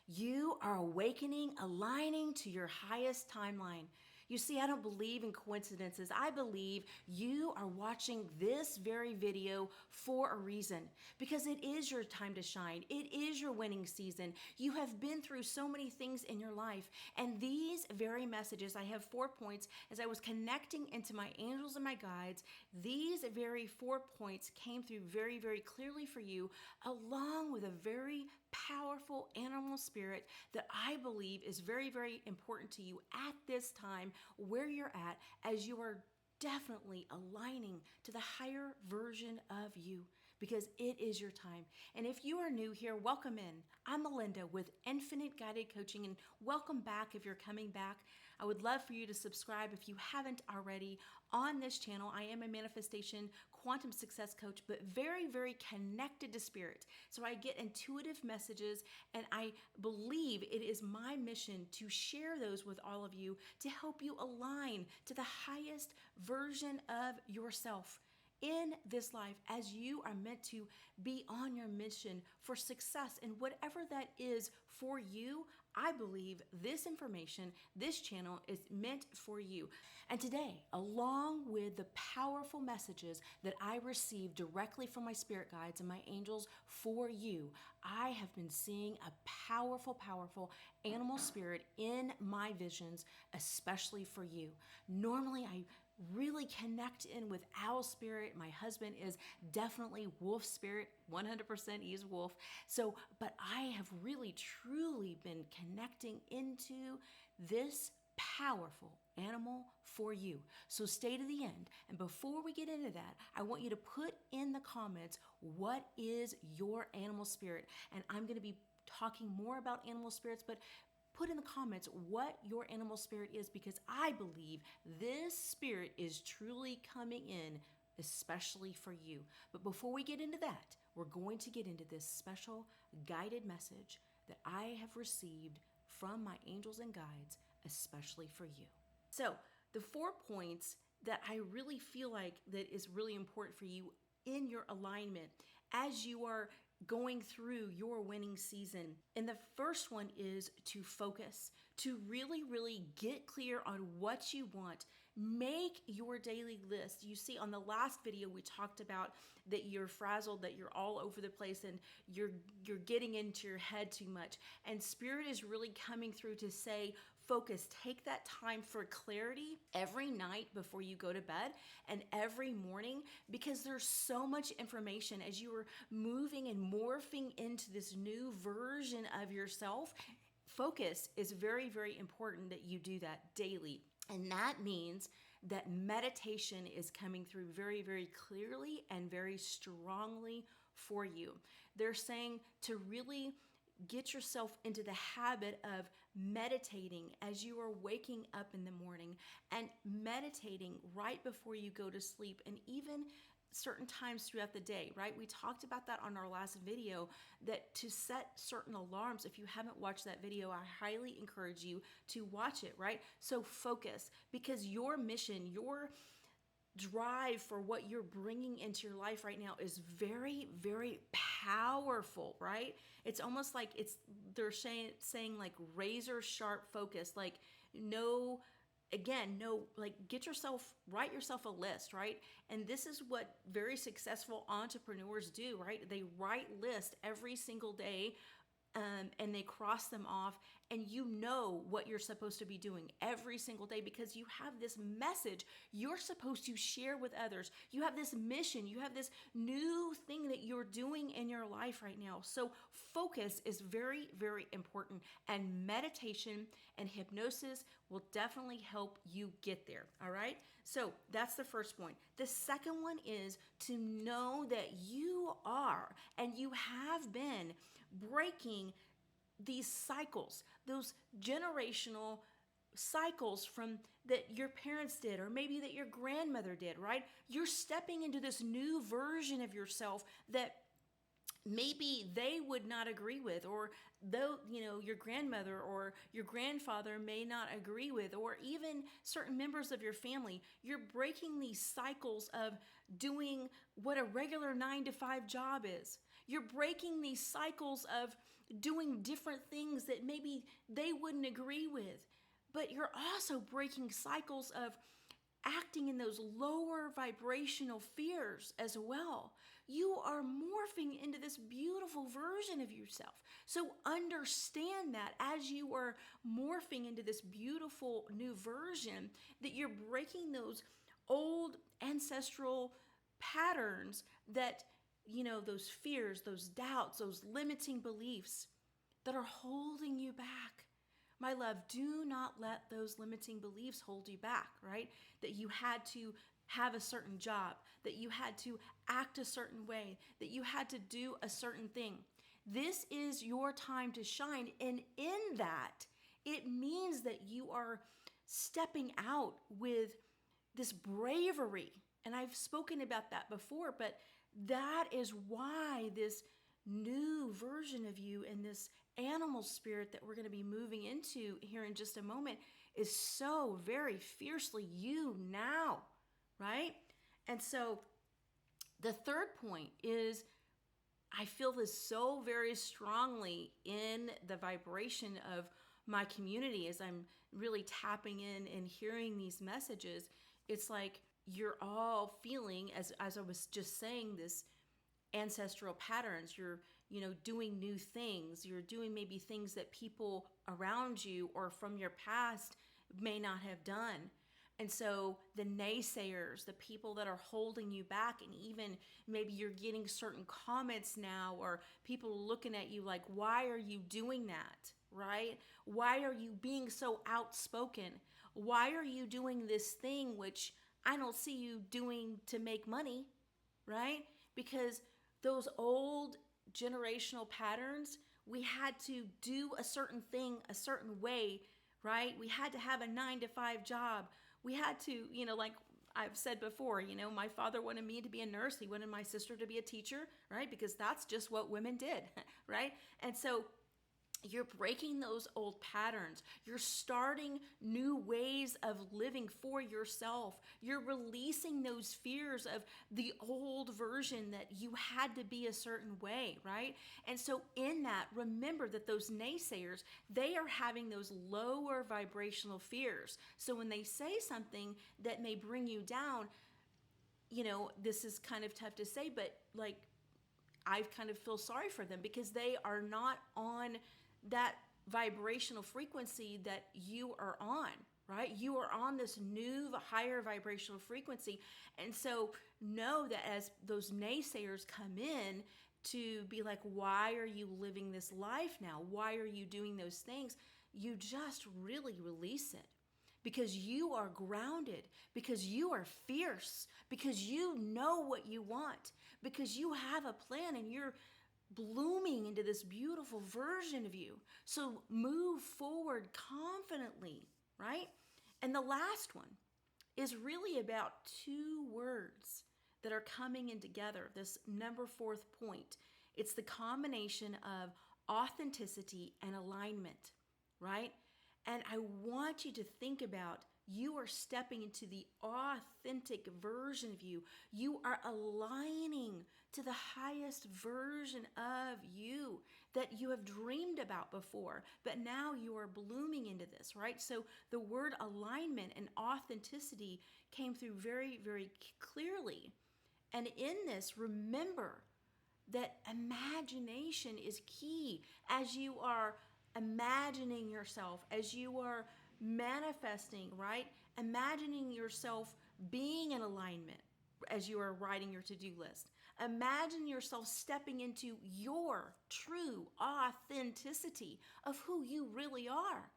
You are awakening, aligning to your highest timeline. You see, I don't believe in coincidences. I believe you are watching this very video for a reason because it is your time to shine. It is your winning season. You have been through so many things in your life. And these very messages, I have 4 points as I was connecting into my angels and my guides. These very 4 points came through very, very clearly for you, along with a very powerful animal spirit that I believe is very, very important to you at this time where you're at as you are definitely aligning to the higher version of you because it is your time. And if you are new here, welcome in. I'm Melinda with Infinite Guided Coaching, and welcome back if you're coming back. I would love for you to subscribe if you haven't already on this channel. I am a manifestation quantum success coach, but very, very connected to spirit. So I get intuitive messages, and I believe it is my mission to share those with all of you to help you align to the highest version of yourself in this life as you are meant to be on your mission for success and whatever that is for you. I believe this information, this channel is meant for you. And today, along with the powerful messages that I received directly from my spirit guides and my angels for you, I have been seeing a powerful, powerful animal spirit in my visions, especially for you. Normally, I really connect in with owl spirit. My husband is definitely wolf spirit, 100% he is wolf. So, but I have really truly been connecting into this powerful animal for you. So stay to the end. And before we get into that, I want you to put in the comments, what is your animal spirit? And I'm going to be talking more about animal spirits, but put in the comments what your animal spirit is, because I believe this spirit is truly coming in, especially for you. But before we get into that, we're going to get into this special guided message that I have received from my angels and guides, especially for you. So the 4 points that I really feel like that is really important for you in your alignment as you are going through your winning season. And the first one is to focus, to really, really get clear on what you want. Make your daily list. You see, on the last video, we talked about that you're frazzled, that you're all over the place, and you're getting into your head too much. And Spirit is really coming through to say, focus, take that time for clarity every night before you go to bed and every morning, because there's so much information as you are moving and morphing into this new version of yourself. Focus is very, very important that you do that daily. And that means that meditation is coming through very, very clearly and very strongly for you. They're saying to really get yourself into the habit of meditating as you are waking up in the morning and meditating right before you go to sleep, and even certain times throughout the day, right? We talked about that on our last video, that to set certain alarms. If you haven't watched that video, I highly encourage you to watch it, right? So focus, because your mission, your drive for what you're bringing into your life right now is very, very powerful, right? It's almost like they're saying like razor sharp focus, like no, like write yourself a list, right? And this is what very successful entrepreneurs do, right? They write lists every single day. And they cross them off, and you know what you're supposed to be doing every single day because you have this message you're supposed to share with others. You have this mission, you have this new thing that you're doing in your life right now. So focus is very, very important, and meditation and hypnosis will definitely help you get there. All right. So that's the first point. The second one is to know that you are and you have been breaking these cycles, those generational cycles from that your parents did, or maybe that your grandmother did, right? You're stepping into this new version of yourself that maybe they would not agree with, or though, your grandmother or your grandfather may not agree with, or even certain members of your family. You're breaking these cycles of doing what a regular 9-to-5 job is. You're breaking these cycles of doing different things that maybe they wouldn't agree with. But you're also breaking cycles of acting in those lower vibrational fears as well. You are morphing into this beautiful version of yourself. So understand that as you are morphing into this beautiful new version, that you're breaking those old ancestral patterns that, those fears, those doubts, those limiting beliefs that are holding you back. My love, do not let those limiting beliefs hold you back, right? That you had to have a certain job, that you had to act a certain way, that you had to do a certain thing. This is your time to shine. And in that, it means that you are stepping out with this bravery. And I've spoken about that before, but that is why this new version of you and this animal spirit that we're going to be moving into here in just a moment is so very fiercely you now, right? And so the third point is, I feel this so very strongly in the vibration of my community as I'm really tapping in and hearing these messages. It's like you're all feeling, as I was just saying, this ancestral patterns. You're doing new things. You're doing maybe things that people around you or from your past may not have done. And so the naysayers, the people that are holding you back, and even maybe you're getting certain comments now, or people looking at you like, why are you doing that, right? Why are you being so outspoken? Why are you doing this thing which I don't see you doing to make money, right? Because those old generational patterns, we had to do a certain thing a certain way, right? We had to have a 9-to-5 job. We had to, like I've said before, my father wanted me to be a nurse. He wanted my sister to be a teacher, right? Because that's just what women did, right? And so you're breaking those old patterns. You're starting new ways of living for yourself. You're releasing those fears of the old version that you had to be a certain way, right? And so in that, remember that those naysayers, they are having those lower vibrational fears. So when they say something that may bring you down, this is kind of tough to say, but like I kind of feel sorry for them because they are not on that vibrational frequency that you are on, right? You are on this new, higher vibrational frequency. And so know that as those naysayers come in to be like, why are you living this life now? Why are you doing those things? You just really release it. Because you are grounded, because you are fierce, because you know what you want, because you have a plan and you're blooming into this beautiful version of you. So move forward confidently, right? And the last one is really about 2 words that are coming in together. This number 4th point. It's the combination of authenticity and alignment, right? And I want you to think about, you are stepping into the authentic version of you. You are aligning to the highest version of you that you have dreamed about before, but now you are blooming into this, right? So the word alignment and authenticity came through very, very clearly. And in this, remember that imagination is key as you are imagining yourself, as you are manifesting, right? Imagining yourself being in alignment as you are writing your to-do list. Imagine yourself stepping into your true authenticity of who you really are.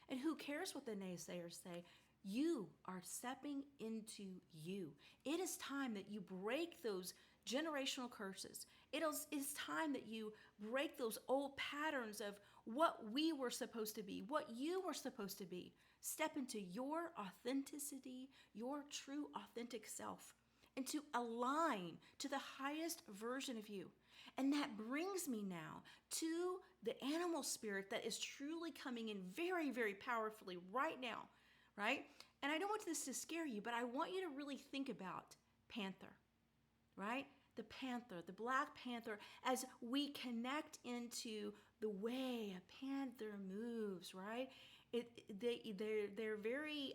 And who cares what the naysayers say? You are stepping into you. It is time that you break those generational curses. It is time that you break those old patterns of what we were supposed to be, what you were supposed to be. Step into your authenticity, your true authentic self, and to align to the highest version of you. And that brings me now to the animal spirit that is truly coming in very, very powerfully right now, right? And I don't want this to scare you, but I want you to really think about panther, right? the panther, the Black Panther, as we connect into the way a panther moves, right? They're very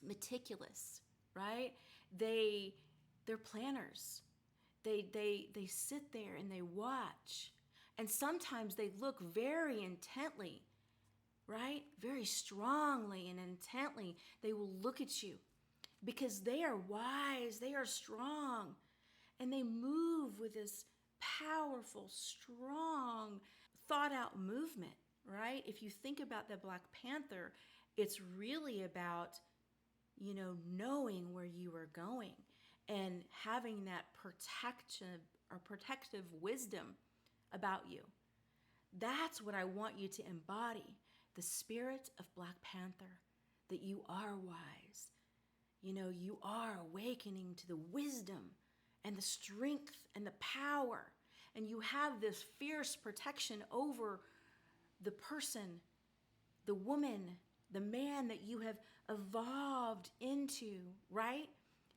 meticulous, right? They're planners. They sit there and they watch, and sometimes they look very intently, right? Very strongly and intently. They will look at you because they are wise, they are strong, and they move with this powerful, strong, thought out movement, right? If you think about the Black Panther, it's really about, knowing where you are going and having that protective wisdom about you. That's what I want you to embody, the spirit of Black Panther, that you are wise. You are awakening to the wisdom and the strength and the power. And you have this fierce protection over the person, the woman, the man that you have evolved into, right?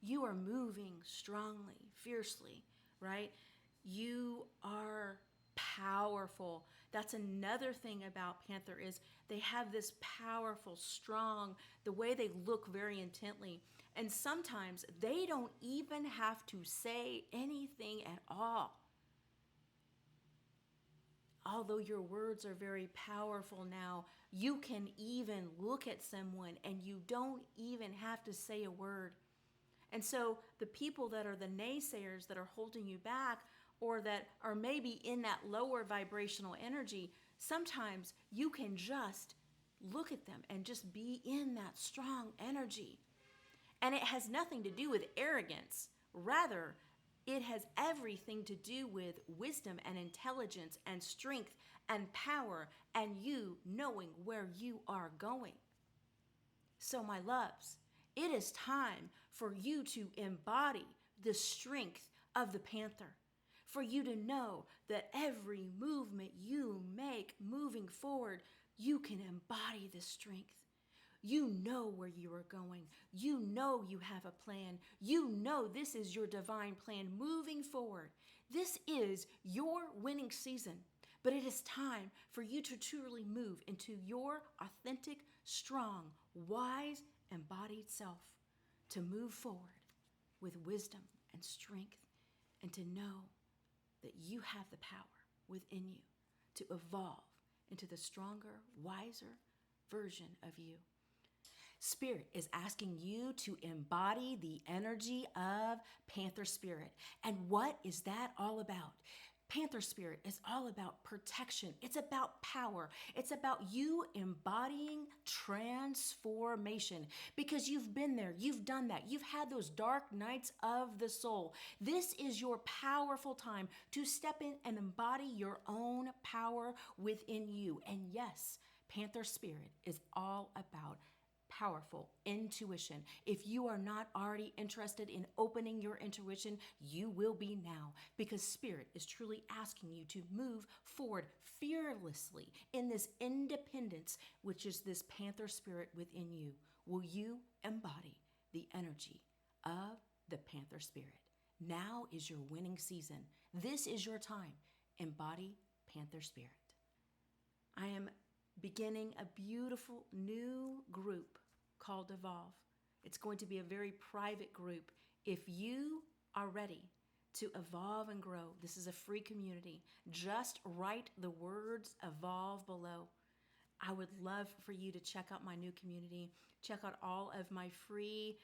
You are moving strongly, fiercely, right? You are powerful. That's another thing about Panther is they have this powerful, strong, the way they look very intently. And sometimes they don't even have to say anything at all. Although your words are very powerful now, you can even look at someone and you don't even have to say a word. And so the people that are the naysayers that are holding you back, or that are maybe in that lower vibrational energy, sometimes you can just look at them and just be in that strong energy. And it has nothing to do with arrogance. Rather, it has everything to do with wisdom and intelligence and strength and power and you knowing where you are going. So, my loves, it is time for you to embody the strength of the panther, for you to know that every movement you make moving forward, you can embody the strength. You know where you are going. You know you have a plan. You know this is your divine plan moving forward. This is your winning season, but it is time for you to truly move into your authentic, strong, wise, embodied self, to move forward with wisdom and strength, and to know that you have the power within you to evolve into the stronger, wiser version of you. Spirit is asking you to embody the energy of Panther Spirit. And what is that all about? Panther Spirit is all about protection. It's about power. It's about you embodying transformation, because you've been there. You've done that. You've had those dark nights of the soul. This is your powerful time to step in and embody your own power within you. And yes, Panther Spirit is all about powerful intuition. If you are not already interested in opening your intuition, you will be now, because Spirit is truly asking you to move forward fearlessly in this independence, which is this Panther Spirit within you. Will you embody the energy of the Panther Spirit? Now is your winning season. This is your time. Embody Panther Spirit. I am beginning a beautiful new group called Evolve. It's going to be a very private group. If you are ready to evolve and grow, this is a free community. Just write the words evolve below. I would love for you to check out my new community. Check out all of my free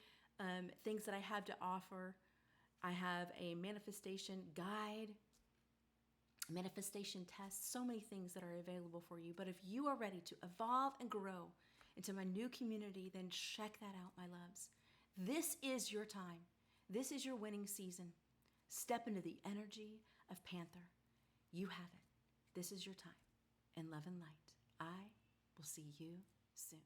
things that I have to offer. I have a manifestation guide, manifestation tests, so many things that are available for you. But if you are ready to evolve and grow into my new community, then check that out, my loves. This is your time. This is your winning season. Step into the energy of Panther. You have it. This is your time. In love and light, I will see you soon.